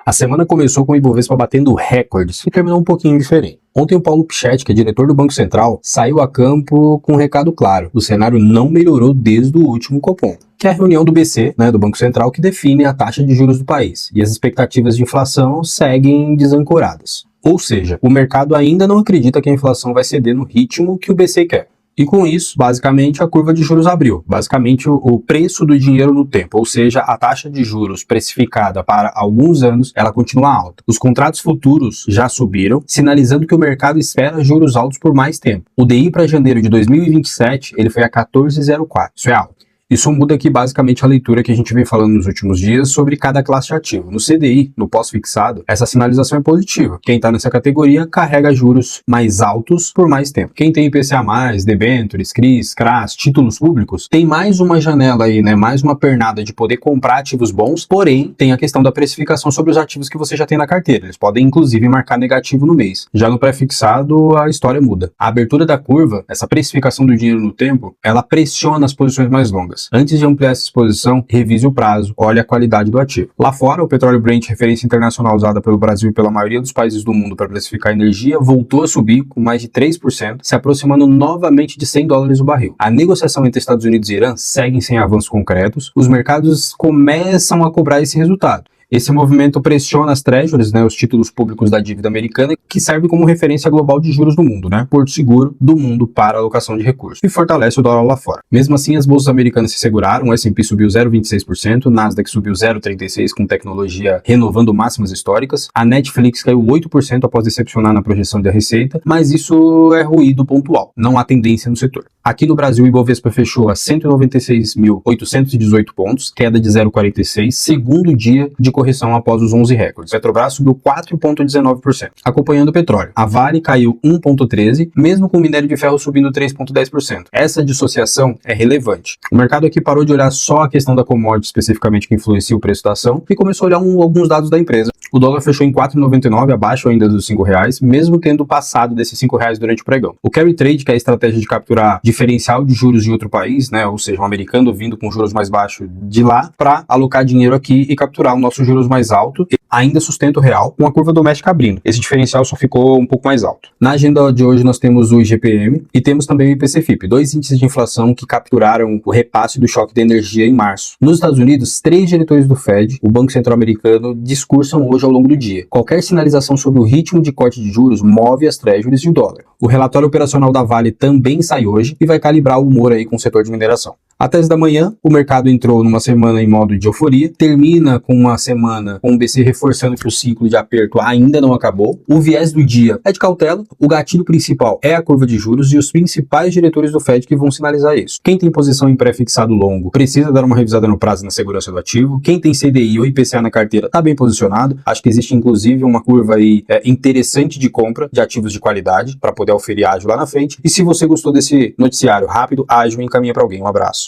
A semana começou com o Ibovespa batendo recordes e terminou um pouquinho diferente. Ontem o Paulo Pichetti, que é diretor do Banco Central, saiu a campo com um recado claro. O cenário não melhorou desde o último Copom, que é a reunião do BC, do Banco Central, que define a taxa de juros do país. E as expectativas de inflação seguem desancoradas. Ou seja, o mercado ainda não acredita que a inflação vai ceder no ritmo que o BC quer. E com isso, basicamente, a curva de juros abriu. Basicamente, o preço do dinheiro no tempo, ou seja, a taxa de juros precificada para alguns anos, ela continua alta. Os contratos futuros já subiram, sinalizando que o mercado espera juros altos por mais tempo. O DI para janeiro de 2027, ele foi a 14,04. Isso é alto. Isso muda aqui basicamente a leitura que a gente vem falando nos últimos dias sobre cada classe de ativo. No CDI, no pós-fixado, essa sinalização é positiva. Quem está nessa categoria carrega juros mais altos por mais tempo. Quem tem IPCA+, debêntures, CRIs, CRAs, títulos públicos, tem mais uma janela aí, mais uma pernada de poder comprar ativos bons, porém tem a questão da precificação sobre os ativos que você já tem na carteira. Eles podem inclusive marcar negativo no mês. Já no pré-fixado, a história muda. A abertura da curva, essa precificação do dinheiro no tempo, ela pressiona as posições mais longas. Antes de ampliar essa exposição, revise o prazo, olhe a qualidade do ativo. Lá fora, o petróleo Brent, referência internacional usada pelo Brasil e pela maioria dos países do mundo para precificar energia, voltou a subir com mais de 3%, se aproximando novamente de $100 o barril. A negociação entre Estados Unidos e Irã segue sem avanços concretos, os mercados começam a cobrar esse resultado. Esse movimento pressiona as treasuries, os títulos públicos da dívida americana, que serve como referência global de juros do mundo, porto seguro do mundo para alocação de recursos, e fortalece o dólar lá fora. Mesmo assim, as bolsas americanas se seguraram, o S&P subiu 0,26%, o Nasdaq subiu 0,36% com tecnologia renovando máximas históricas, a Netflix caiu 8% após decepcionar na projeção da receita, mas isso é ruído pontual, não há tendência no setor. Aqui no Brasil, o Ibovespa fechou a 196.818 pontos, queda de 0,46%, segundo dia de correção após os 11 recordes. Petrobras subiu 4,19%. Acompanhando o petróleo, a Vale caiu 1,13%, mesmo com o minério de ferro subindo 3,10%. Essa dissociação é relevante. O mercado aqui parou de olhar só a questão da commodity especificamente que influencia o preço da ação e começou a olhar alguns dados da empresa. O dólar fechou em 4,99, abaixo ainda dos R$5, mesmo tendo passado desses R$5 durante o pregão. O carry trade, que é a estratégia de capturar diferencial de juros de outro país, ou seja, um americano vindo com juros mais baixos de lá para alocar dinheiro aqui e capturar o nosso juros mais alto, ainda sustenta o real, com a curva doméstica abrindo. Esse diferencial só ficou um pouco mais alto. Na agenda de hoje nós temos o IGPM e temos também o IPC-FIP, dois índices de inflação que capturaram o repasse do choque da energia em março. Nos Estados Unidos, 3 diretores do Fed, o Banco Central Americano, discursam hoje ao longo do dia. Qualquer sinalização sobre o ritmo de corte de juros move as treasuries e o dólar. O relatório operacional da Vale também sai hoje e vai calibrar o humor aí com o setor de mineração. Até as da manhã, o mercado entrou numa semana em modo de euforia, termina com uma semana com o BC reforçando que o ciclo de aperto ainda não acabou. O viés do dia é de cautela, o gatilho principal é a curva de juros e os principais diretores do Fed que vão sinalizar isso. Quem tem posição em pré-fixado longo precisa dar uma revisada no prazo e na segurança do ativo. Quem tem CDI ou IPCA na carteira está bem posicionado. Acho que existe inclusive uma curva aí interessante de compra de ativos de qualidade para poder oferir ágil lá na frente. E se você gostou desse noticiário rápido, ágil, encaminha para alguém. Um abraço.